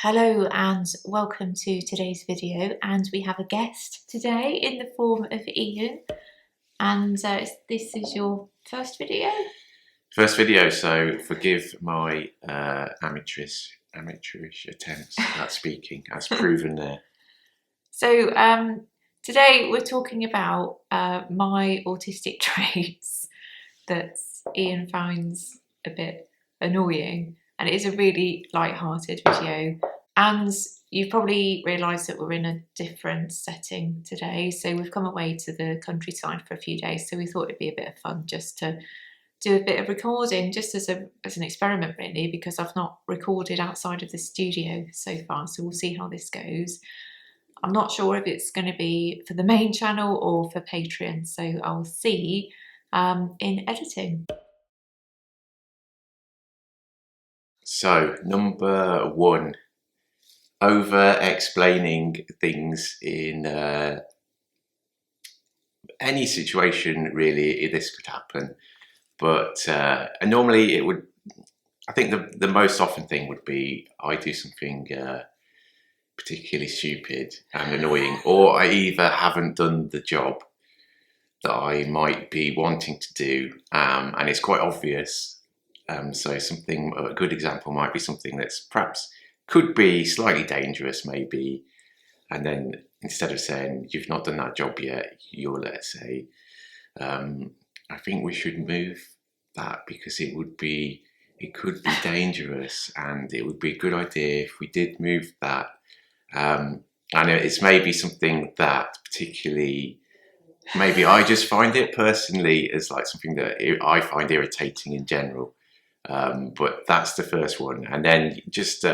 Hello and welcome to today's video, and we have a guest today in the form of Ian, and this is your first video? First video, so forgive my amateurish attempts at speaking, as proven there. So today we're talking about my autistic traits that Ian finds a bit annoying, and it is a really light-hearted video. And you've probably realised that we're in a different setting today, so we've come away to the countryside for a few days, so we thought it'd be a bit of fun just to do a bit of recording, just as an experiment really, because I've not recorded outside of the studio so far, so we'll see how this goes. I'm not sure if it's going to be for the main channel or for Patreon, so I'll see in editing. So, number one, over-explaining things in any situation, really, this could happen. But and normally it would, I think the most often thing would be I do something particularly stupid and annoying, or I either haven't done the job that I might be wanting to do, and it's quite obvious. So a good example might be something that's perhaps could be slightly dangerous maybe, and then instead of saying you've not done that job yet, you'll let's say, I think we should move that because it could be dangerous, and it would be a good idea if we did move that. And it's maybe something that particularly, maybe I just find it personally as like something that I find irritating in general. But that's the first one. And then just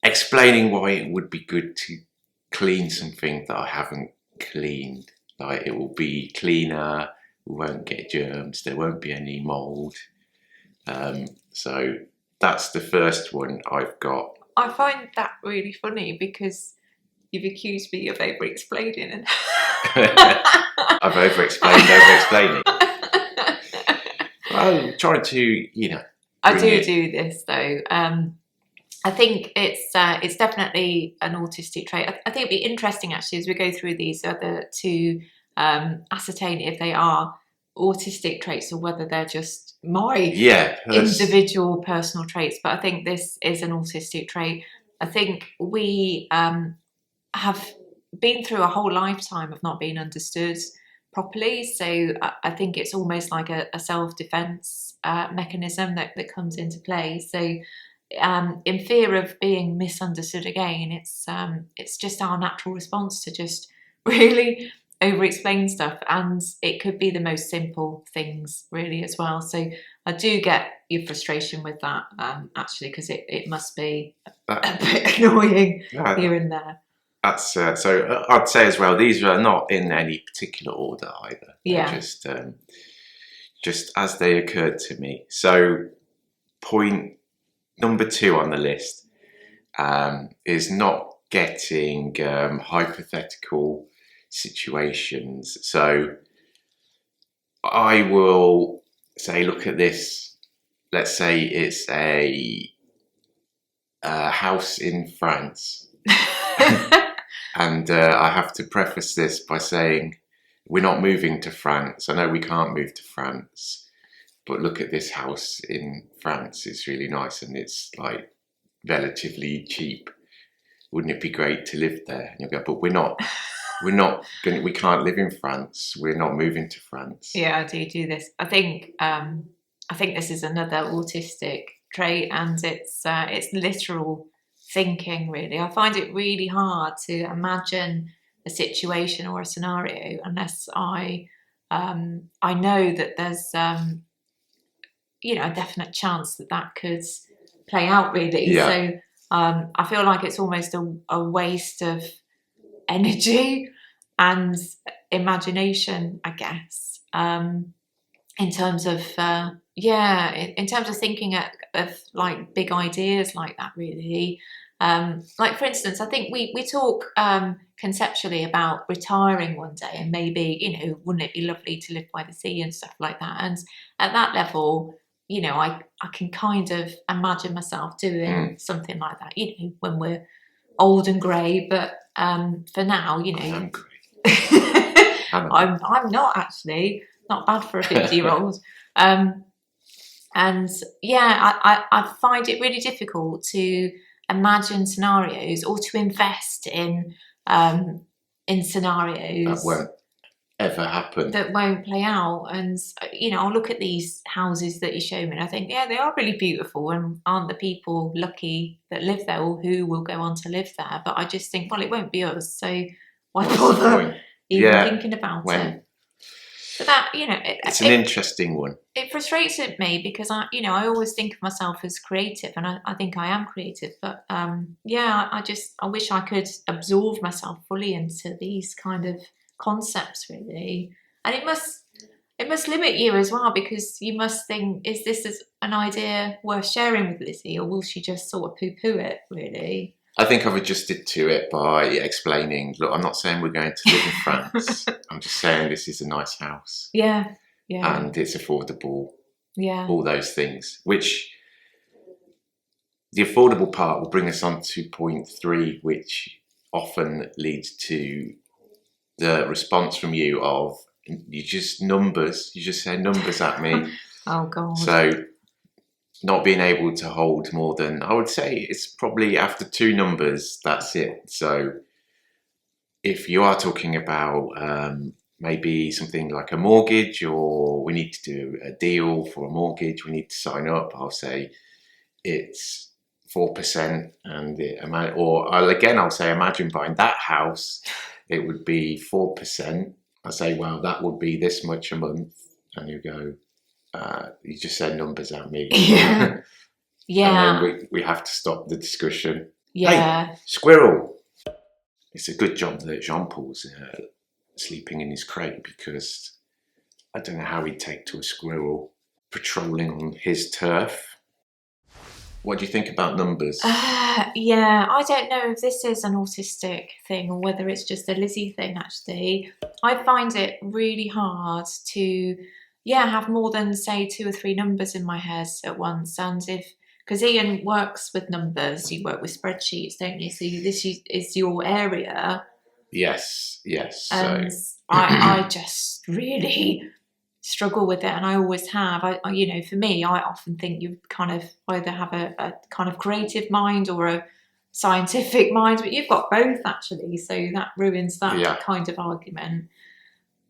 explaining why it would be good to clean something that I haven't cleaned. Like it will be cleaner, we won't get germs, there won't be any mold. So that's the first one I've got. I find that really funny because you've accused me of over-explaining. And I've over-explaining. I'm trying to, I do this though. I think it's definitely an autistic trait. I think it'd be interesting actually as we go through these to ascertain if they are autistic traits or whether they're just my individual personal traits. But I think this is an autistic trait. I think we have been through a whole lifetime of not being understood properly, so I think it's almost like a self-defense mechanism that comes into play. So in fear of being misunderstood again, it's just our natural response to just really over-explain stuff, and it could be the most simple things really as well. So I do get your frustration with that actually, because it must be a bit annoying here and there. That's so I'd say as well, these are not in any particular order either. Yeah. They're just as they occurred to me. So point number 2 on the list is not getting hypothetical situations. So I will say, look at this. Let's say it's a house in France. And I have to preface this by saying we're not moving to France. I know we can't move to France, but look at this house in France. It's really nice and it's like relatively cheap. Wouldn't it be great to live there? And you'll go, but we can't live in France. We're not moving to France. Yeah, I do this. I think this is another autistic trait, and it's literal thinking really. I find it really hard to imagine a situation or a scenario unless I know that there's a definite chance that could play out really. Yeah. So I feel like it's almost a waste of energy and imagination, I guess, in terms of thinking of like big ideas like that really. Like for instance, I think we talk conceptually about retiring one day, and maybe, wouldn't it be lovely to live by the sea and stuff like that? And at that level, you know, I can kind of imagine myself doing something like that, you know, when we're old and grey. But for now, you know, I'm grey. I'm not actually, not bad for a 50-year-old. And yeah, I find it really difficult to imagine scenarios or to invest in scenarios That won't ever happen. that won't play out. And you know, I'll look at these houses that you show me and I think, yeah, they are really beautiful, and aren't the people lucky that live there or who will go on to live there? But I just think, well, it won't be us, so why bother even thinking about it? But that, you know, it's an interesting one. It frustrates me because I always think of myself as creative, and I think I am creative. But yeah, I wish I could absorb myself fully into these kind of concepts, really. And it must limit you as well, because you must think, is this an idea worth sharing with Lizzie, or will she just sort of poo-poo it, really? I think I've adjusted to it by explaining, look, I'm not saying we're going to live in France. I'm just saying this is a nice house. Yeah. And it's affordable. Yeah. All those things, which the affordable part will bring us on to point 3, which often leads to the response from you of, you just say numbers at me. Oh, God. So not being able to hold more than, I would say it's probably after 2 numbers, that's it. So if you are talking about maybe something like a mortgage, or we need to do a deal for a mortgage, we need to sign up, I'll say it's 4%, and I'll say, imagine buying that house, it would be 4%. I say, well, that would be this much a month, and you go, you just said numbers at me. Yeah. Yeah. And then we have to stop the discussion. Yeah. Hey, squirrel. It's a good job that Jean-Paul's sleeping in his crate, because I don't know how he'd take to a squirrel patrolling on his turf. What do you think about numbers? Yeah, I don't know if this is an autistic thing or whether it's just a Lizzie thing, actually. I find it really hard to, have more than, say, 2 or 3 numbers in my head at once. And because Ian works with numbers, you work with spreadsheets, don't you? So this is your area. Yes. And I just really struggle with it, and I always have. For me, I often think you kind of either have a kind of creative mind or a scientific mind, but you've got both, actually, so that ruins that kind of argument.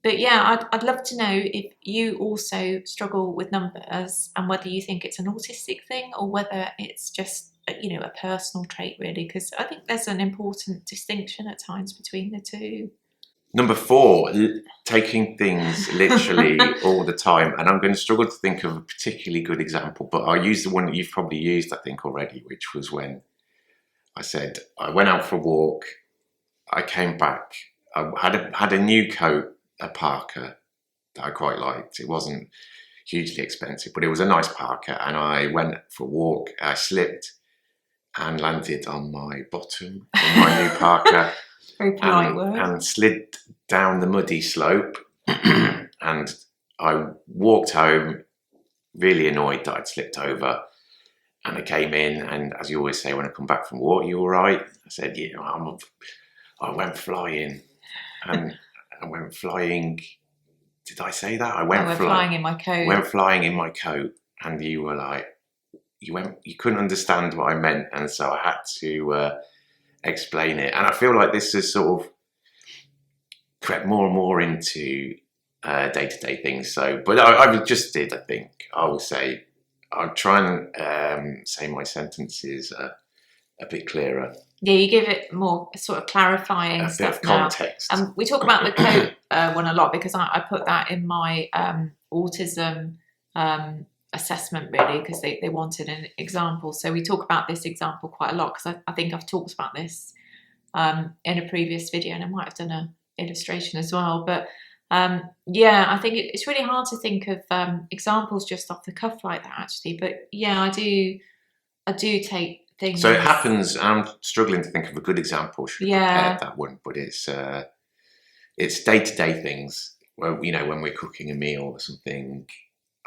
But yeah, I'd love to know if you also struggle with numbers, and whether you think it's an autistic thing or whether it's just a personal trait, really, because I think there's an important distinction at times between the two. Number 4, taking things literally all the time. And I'm going to struggle to think of a particularly good example, but I'll use the one that you've probably used, I think, already, which was when I said I went out for a walk, I came back, I had a new coat, a parka that I quite liked. It wasn't hugely expensive, but it was a nice parka, and I went for a walk, I slipped and landed on my bottom in my new parka. Very polite word. And slid down the muddy slope, and I walked home really annoyed that I'd slipped over. And I came in, and as you always say when I come back from walk, you all right? I said, I went flying. And I went flying. Did I say that? I went flying in my coat. Went flying in my coat, and you were like, you couldn't understand what I meant, and so I had to explain it. And I feel like this has sort of crept more and more into day-to-day things. So, but I've adjusted, I think. I will say, I'll try and say my sentences a bit clearer. Yeah, you give it more sort of clarifying stuff, bit of context. We talk about the coat one a lot, because I put that in my autism assessment, really, because they wanted an example. So we talk about this example quite a lot, because I think I've talked about this in a previous video, and I might have done an illustration as well. But I think it's really hard to think of examples just off the cuff like that, actually. But yeah, I do take things. So it happens. I'm struggling to think of a good example. Should have prepared that one, but it's day-to-day things. Well, when we're cooking a meal or something,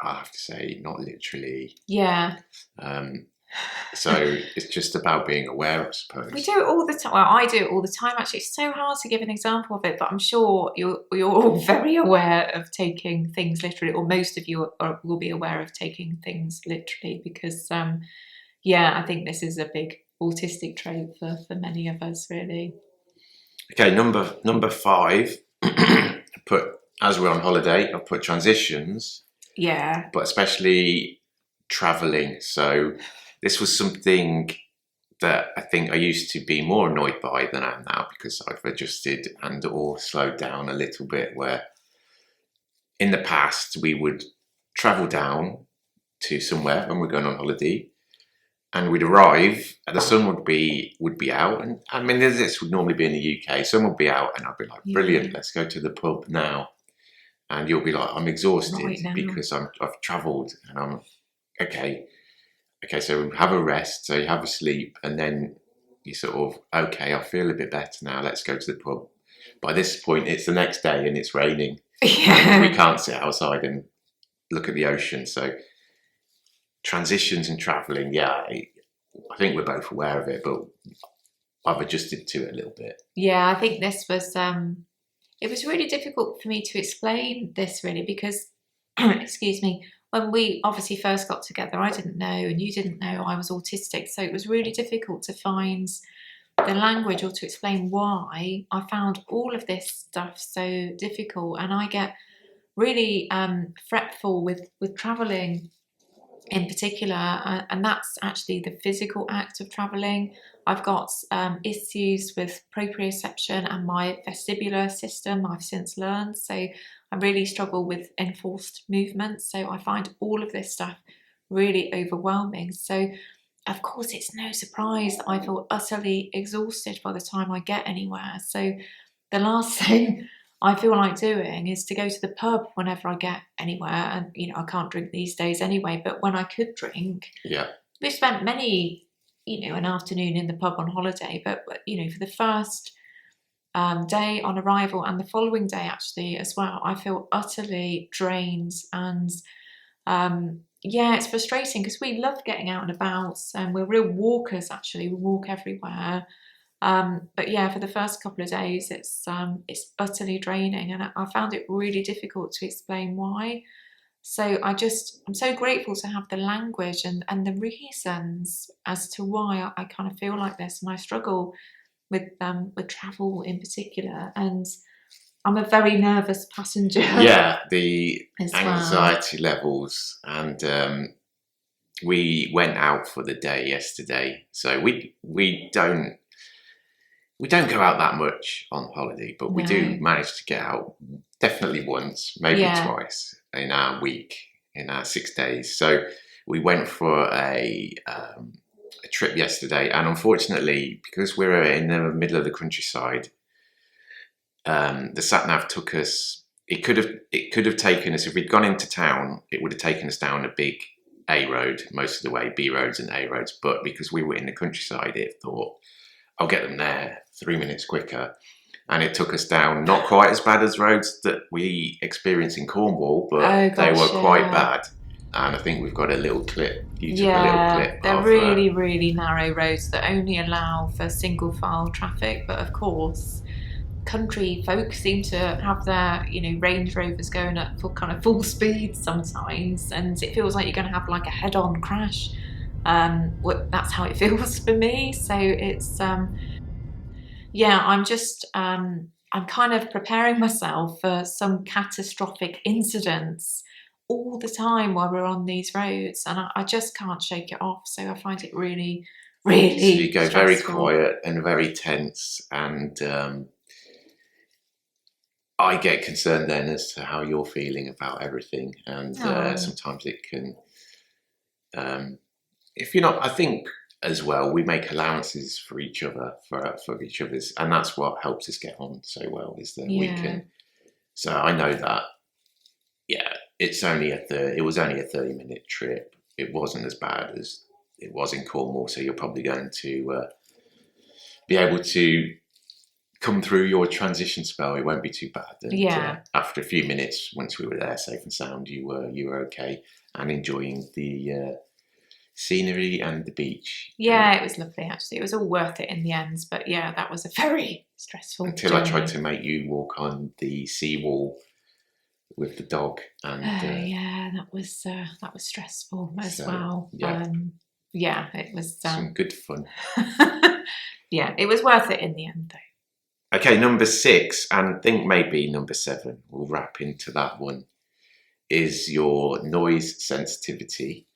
I have to say, not literally. Yeah. So it's just about being aware, I suppose. We do it all the time. Well, I do it all the time, actually. It's so hard to give an example of it, but I'm sure you're all very aware of taking things literally, or most of you will be aware of taking things literally, because, I think this is a big autistic trait for many of us, really. Okay, number 5, as we're on holiday, I've put transitions. Yeah. But especially traveling. So this was something that I think I used to be more annoyed by than I am now, because I've adjusted and or slowed down a little bit, where in the past we would travel down to somewhere when we're going on holiday, and we'd arrive and the sun would be out, and I mean this would normally be in the UK, sun would be out, and I'd be like, brilliant, let's go to the pub now. And you'll be like, I'm exhausted because I've travelled, and I'm okay, so have a rest, so you have a sleep, and then you sort of, okay, I feel a bit better now, let's go to the pub. By this point, it's the next day and it's raining. And we can't sit outside and look at the ocean. So transitions and travelling, I think we're both aware of it, but I've adjusted to it a little bit. Yeah, I think this was... it was really difficult for me to explain this, really, because, excuse me, when we obviously first got together, I didn't know and you didn't know I was autistic. So it was really difficult to find the language or to explain why I found all of this stuff so difficult. And I get really fretful with travelling in particular, and that's actually the physical act of travelling. I've got issues with proprioception and my vestibular system, I've since learned, so I really struggle with enforced movement, so I find all of this stuff really overwhelming. So of course it's no surprise that I feel utterly exhausted by the time I get anywhere. So the last thing I feel like doing is to go to the pub whenever I get anywhere, and I can't drink these days anyway, but when I could drink, we spent many, an afternoon in the pub on holiday, but for the first day on arrival and the following day actually as well, I feel utterly drained, and it's frustrating because we love getting out and about, and we're real walkers actually, we walk everywhere. But for the first couple of days, it's utterly draining, and I found it really difficult to explain why. So I'm so grateful to have the language and the reasons as to why I kind of feel like this, and I struggle with travel in particular, and I'm a very nervous passenger. Yeah, the anxiety levels, and we went out for the day yesterday, so we don't go out that much on holiday, but we do manage to get out definitely once, maybe twice in our week, in our 6 days. So we went for a trip yesterday, and unfortunately, because we're in the middle of the countryside, the sat nav took us. It could have taken us, if we'd gone into town, it would have taken us down a big A road most of the way, B roads and A roads. But because we were in the countryside, it thought, I'll get them there 3 minutes quicker. And it took us down, not quite as bad as roads that we experienced in Cornwall, but they were quite bad. And I think we've got a little clip. You took a little clip. They're really, really narrow roads that only allow for single file traffic. But of course, country folk seem to have their, Range Rovers going at for kind of full speed sometimes, and it feels like you're going to have like a head-on crash. That's how it feels for me. So it's I'm kind of preparing myself for some catastrophic incidents all the time while we're on these roads, and I just can't shake it off. So I find it really, really so you go stressful. Very quiet and very tense, and I get concerned then as to how you're feeling about everything, and sometimes it can if you're not, I think as well, we make allowances for each other, for each other's, and that's what helps us get on so well, is that we can. So I know that, it was only a 30-minute trip. It wasn't as bad as it was in Cornwall, so you're probably going to be able to come through your transition spell, it won't be too bad. And after a few minutes, once we were there, safe and sound, you were okay and enjoying the scenery and the beach. Yeah, it was lovely actually. It was all worth it in the end. But yeah, that was a very stressful until I tried to make you walk on the seawall with the dog, and yeah, that was stressful as well. Yeah, it was some good fun. Yeah, it was worth it in the end though. Okay, number 6, and I think maybe number 7, we'll wrap into that one, is your noise sensitivity.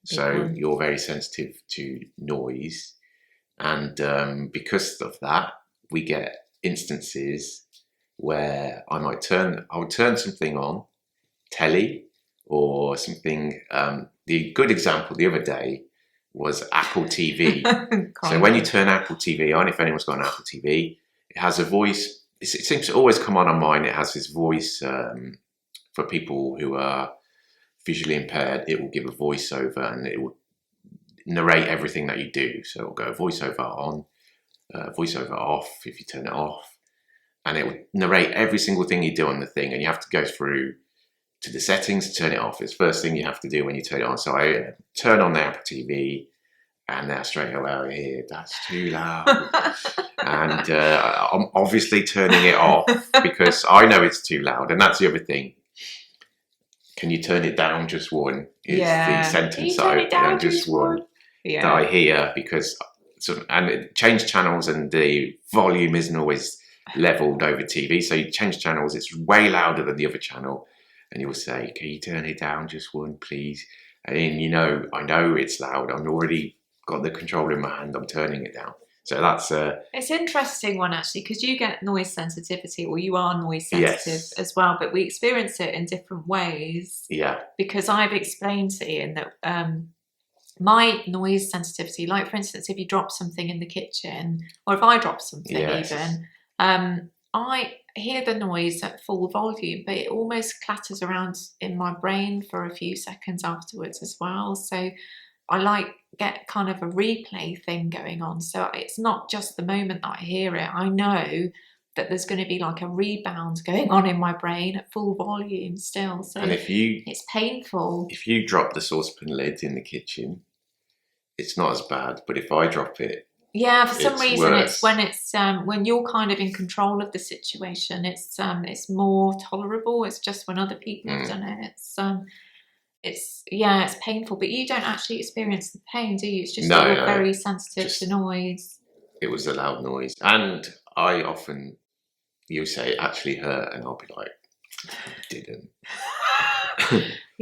So you're very sensitive to noise, and because of that, we get instances where I would turn something on, telly or something. The good example the other day was Apple TV. So when you turn Apple TV on, if anyone's got an Apple TV, it has a voice. It seems to always come on mine. It has this voice for people who are visually impaired. It will give a voiceover and it will narrate everything that you do. So it'll go voiceover on, voiceover off if you turn it off, and it will narrate every single thing you do on the thing, and you have to go through to the settings to turn it off. It's the first thing you have to do when you turn it on. So I turn on the Apple TV, and now straight away I hear, that's too loud. And I'm obviously turning it off because I know it's too loud. And that's the other thing. Can you turn it down just one? Is the sentence that I just one that I hear, because change channels and the volume isn't always leveled over TV. So you change channels, it's way louder than the other channel. And you'll say, can you turn it down just one, please? And I know it's loud. I've already got the controller in my hand. I'm turning it down. So that's it's an interesting one actually, because you get noise sensitivity, or you are noise sensitive as well, but we experience it in different ways. Yeah. Because I've explained to Ian that my noise sensitivity, like for instance, if you drop something in the kitchen, or if I drop something even, I hear the noise at full volume, but it almost clatters around in my brain for a few seconds afterwards as well. So I get kind of a replay thing going on. So it's not just the moment that I hear it. I know that there's going to be like a rebound going on in my brain at full volume still. So and it's painful. If you drop the saucepan lid in the kitchen, it's not as bad. But if I drop it, for some reason, worse. it's when you're kind of in control of the situation, it's more tolerable. It's just when other people have done it, it's painful. But you don't actually experience the pain, do you? It's just you're very sensitive to noise. It was a loud noise, and I often, you say it actually hurt, and I'll be like, it didn't.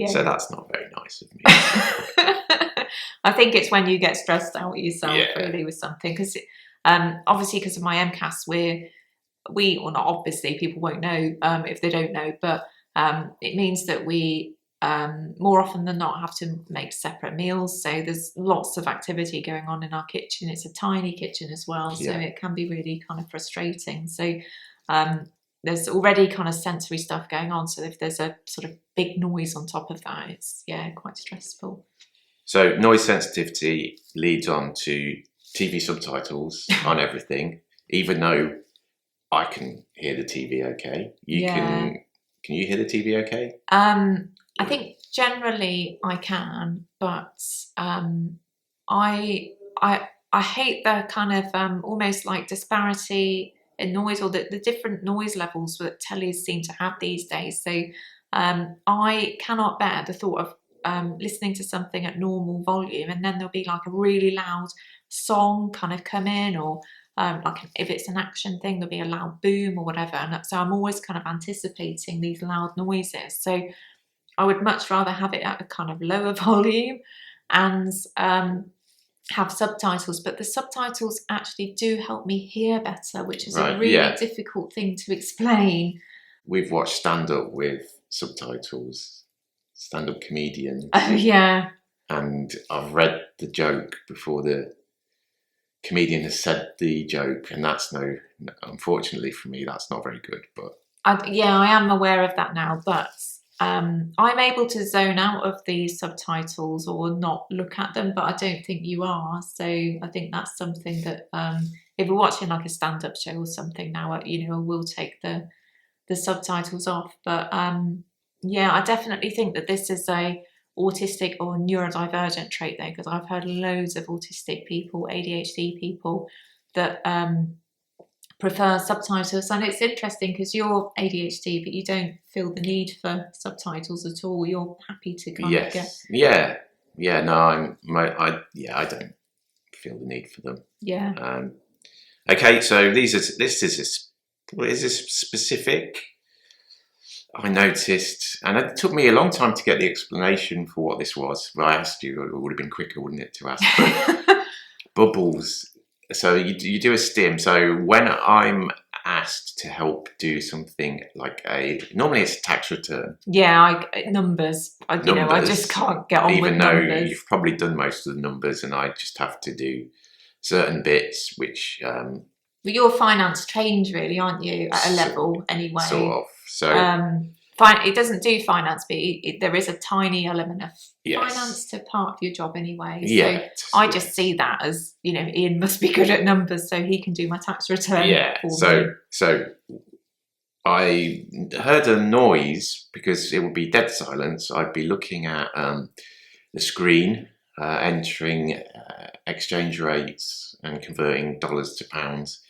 So that's not very nice of me. I think it's when you get stressed out yourself really with something, because obviously because of my MCAS, or not obviously, people won't know if they don't know, but it means that we more often than not have to make separate meals. So there's lots of activity going on in our kitchen. It's a tiny kitchen as well, so it can be really kind of frustrating. So there's already kind of sensory stuff going on. So if there's a sort of big noise on top of that, it's quite stressful. So noise sensitivity leads on to TV subtitles on everything, even though I can hear the TV okay. Can you hear the TV okay? I think generally I can, but I hate the kind of almost like disparity in noise, or the different noise levels that tellies seem to have these days. So I cannot bear the thought of listening to something at normal volume, and then there'll be like a really loud song kind of come in, or like if it's an action thing, there'll be a loud boom or whatever. And so I'm always kind of anticipating these loud noises. So I would much rather have it at a kind of lower volume and have subtitles. But the subtitles actually do help me hear better, which is a really difficult thing to explain. We've watched stand-up with subtitles, stand-up comedians. Oh, yeah. And I've read the joke before the comedian has said the joke, and that's unfortunately for me, that's not very good. But I am aware of that now, but I'm able to zone out of these subtitles or not look at them, but I don't think you are. So I think that's something that if we're watching like a stand-up show or something now, I will take the subtitles off. But yeah, I definitely think that this is a autistic or neurodivergent trait though, because I've heard loads of autistic people, ADHD people that prefer subtitles. And it's interesting because you're ADHD, but you don't feel the need for subtitles at all. You're happy to kind of get. Yeah. No, I don't feel the need for them. Yeah. Okay, so this is specific. I noticed, and it took me a long time to get the explanation for what this was. Well, I asked you, it would have been quicker, wouldn't it, to ask? But bubbles. So you do a stim. So when I'm asked to help do something like normally it's a tax return. Yeah, numbers. I just can't get on with numbers. Even though you've probably done most of the numbers, and I just have to do certain bits, which. But you're finance trained, really, aren't you? At a level, anyway. Sort of. So. It doesn't do finance, but there is a tiny element of finance to part of your job anyway. Yeah. So I just see that as, Ian must be good at numbers, so he can do my tax return. Yeah. So I heard a noise because it would be dead silence. I'd be looking at the screen, entering exchange rates and converting dollars to pounds,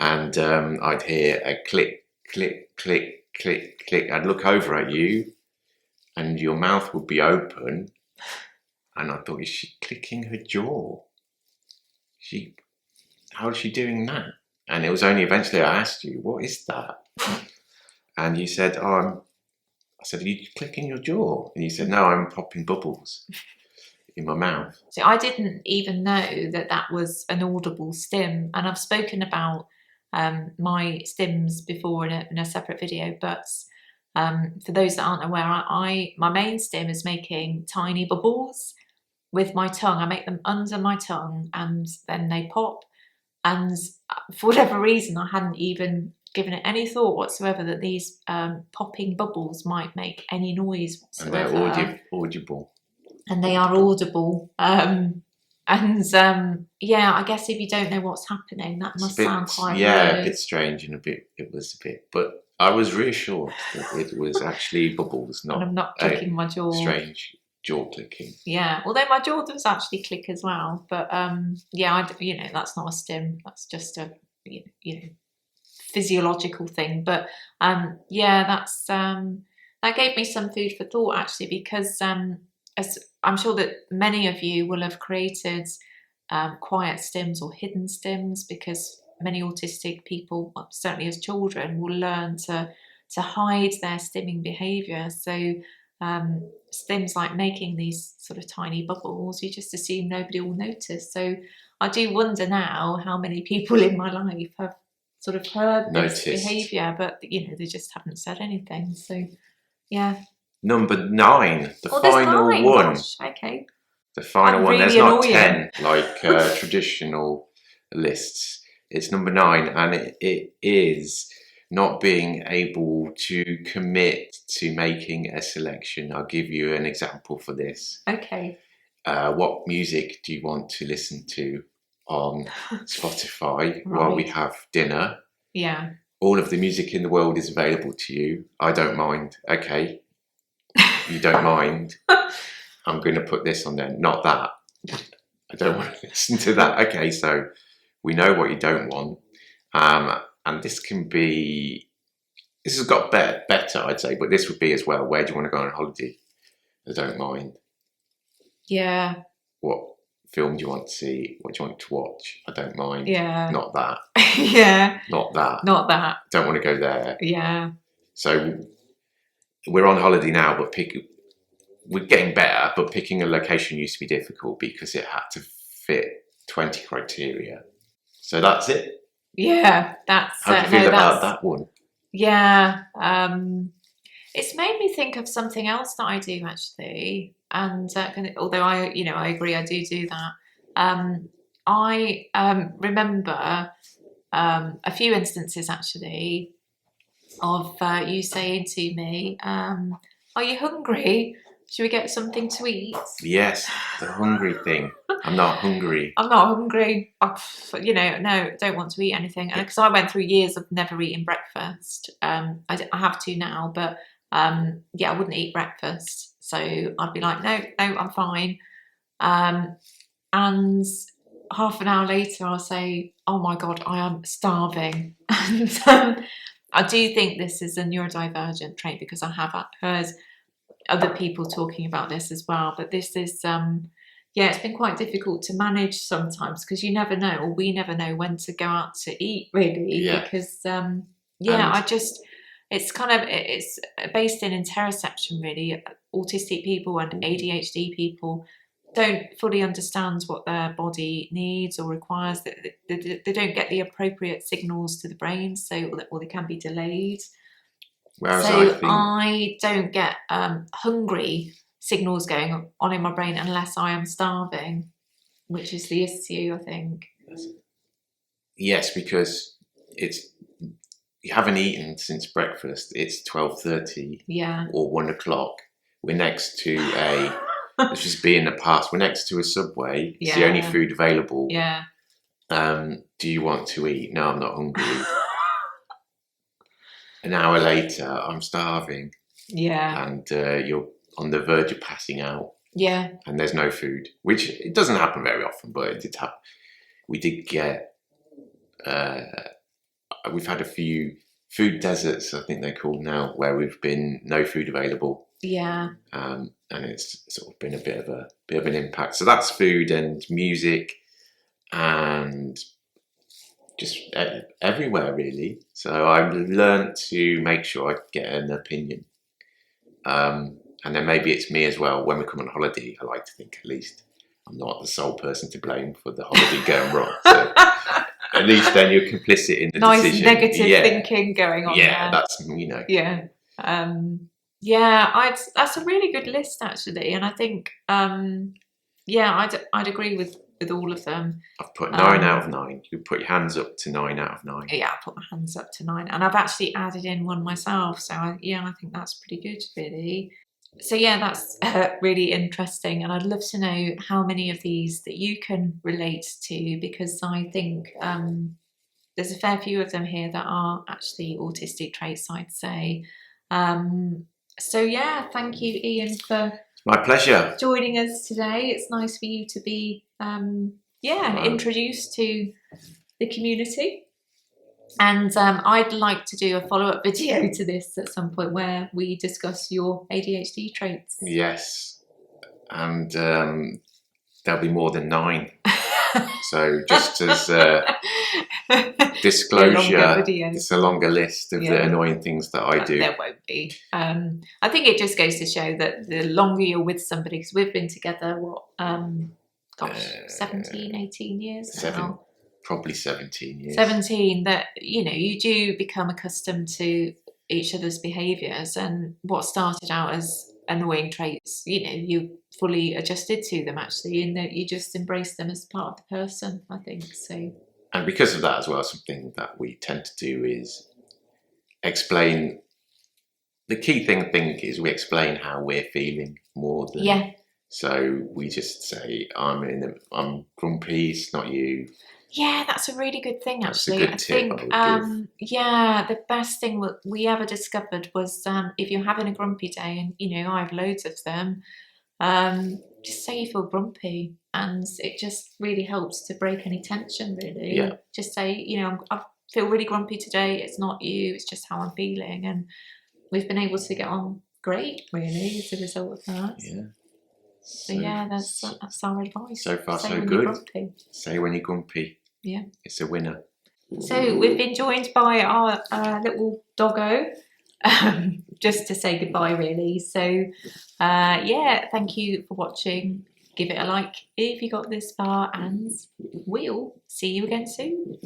and I'd hear a click, click, click. Click, click. I'd look over at you and your mouth would be open, and I thought, is she clicking her jaw? How is she doing that? And it was only eventually I asked you, what is that? And you said, I said, are you clicking your jaw? And you said, no, I'm popping bubbles in my mouth. So I didn't even know that was an audible stim, and I've spoken about my stims before in a separate video, but for those that aren't aware, my main stim is making tiny bubbles with my tongue. I make them under my tongue and then they pop, and for whatever reason I hadn't even given it any thought whatsoever that these popping bubbles might make any noise whatsoever. And they're audible. And they are audible. I guess if you don't know what's happening, that must sound quite weird. A bit strange and it was a bit, but I was reassured that it was actually bubbles, not. And I'm not clicking my jaw. Strange jaw clicking. Yeah, although my jaw does actually click as well, but that's not a stim. That's just a physiological thing. But that's that gave me some food for thought actually, because as I'm sure that many of you will have created quiet stims or hidden stims, because many autistic people, certainly as children, will learn to hide their stimming behaviour. So stims like making these sort of tiny bubbles, you just assume nobody will notice. So I do wonder now how many people in my life have sort of heard this behaviour, but they just haven't said anything. So yeah. Number 9, the final one. Gosh, okay. The final one. Really There's not annoying. 10 like traditional lists. It's number 9, and it is not being able to commit to making a selection. I'll give you an example for this. Okay. What music do you want to listen to on Spotify while we have dinner? Yeah. All of the music in the world is available to you. I don't mind. Okay. You don't mind. I'm going to put this on there. Not that. I don't want to listen to that. Okay, so we know what you don't want. And this has got better, I'd say, but this would be as well, where do you want to go on holiday? I don't mind. Yeah. What film do you want to see? What do you want to watch? I don't mind. Yeah. Not that. Yeah. Not that. Not that. Don't want to go there. Yeah. So we're on holiday now, but we're getting better, but picking a location used to be difficult because it had to fit 20 criteria. So that's it. Yeah, that's. How do you feel about that one? Yeah, it's made me think of something else that I do actually, and although I agree, I do that. I remember a few instances actually of you saying to me, "Are you hungry? Should we get something to eat?" Yes, the hungry thing. I'm not hungry. I'm not hungry. No, don't want to eat anything. And because I went through years of never eating breakfast, I have to now, but I wouldn't eat breakfast. So I'd be like, no, I'm fine. And half an hour later, I'll say, "Oh my God, I am starving." And I do think this is a neurodivergent trait, because I have heard other people talking about this as well. But this is, it's been quite difficult to manage sometimes, because you never know, or we never know, when to go out to eat, really. Yeah. Because, it's based in interoception, really. Autistic people and ADHD people don't fully understand what their body needs or requires. They don't get the appropriate signals to the brain, or they can be delayed. Whereas I don't get hungry signals going on in my brain unless I am starving, which is the issue, I think. Yes, because you haven't eaten since breakfast. It's 12:30 or 1 o'clock. We're next to let's just be in the past. We're next to a Subway. It's the only food available. Yeah. Do you want to eat? No, I'm not hungry. An hour later, I'm starving. Yeah. And you're on the verge of passing out. Yeah. And there's no food, which it doesn't happen very often, but it did happen. We did get, we've had a few food deserts, I think they're called now, where we've been no food available. Yeah. And it's sort of been a bit of an impact. So that's food and music and just everywhere, really. So I've learned to make sure I get an opinion. And then maybe it's me as well. When we come on holiday, I like to think at least I'm not the sole person to blame for the holiday going wrong. So at least then you're complicit in the decision. Nice negative thinking going on. Yeah, there. that's, Yeah. That's a really good list, actually. And I think, I'd agree with all of them. I've put 9 out of 9. You put your hands up to 9 out of 9. Yeah, I put my hands up to 9. And I've actually added in one myself. So, I think that's pretty good, really. So, that's really interesting. And I'd love to know how many of these that you can relate to, because I think there's a fair few of them here that are actually autistic traits, I'd say. Thank you, Ian, for my pleasure joining us today. It's nice for you to be introduced to the community. And I'd like to do a follow-up video to this at some point where we discuss your ADHD traits. Yes, and there'll be more than 9. So just as disclosure, it's a longer list of the annoying things that I do. There won't be. I think it just goes to show that the longer you're with somebody, because we've been together, 17, 18 years now. Probably 17 years. 17, that, you do become accustomed to each other's behaviours, and what started out as annoying traits, you fully adjusted to them, actually, and that you just embrace them as part of the person, I think. So, and because of that as well, something that we tend to do is explain. The key thing, I think, is we explain how we're feeling more than. So we just say, I'm grumpy, it's not you. Yeah, that's a really good thing, actually. That's a good tip I would give. The best thing we ever discovered was if you're having a grumpy day, and I have loads of them, just say you feel grumpy, and it just really helps to break any tension, really. Yeah. Just say, I feel really grumpy today. It's not you, it's just how I'm feeling. And we've been able to get on great, really, as a result of that. Yeah. So that's our advice. So far, so good. Say when you're grumpy. Yeah. It's a winner. So we've been joined by our little doggo, just to say goodbye, really. So, thank you for watching. Give it a like if you got this far, and we'll see you again soon.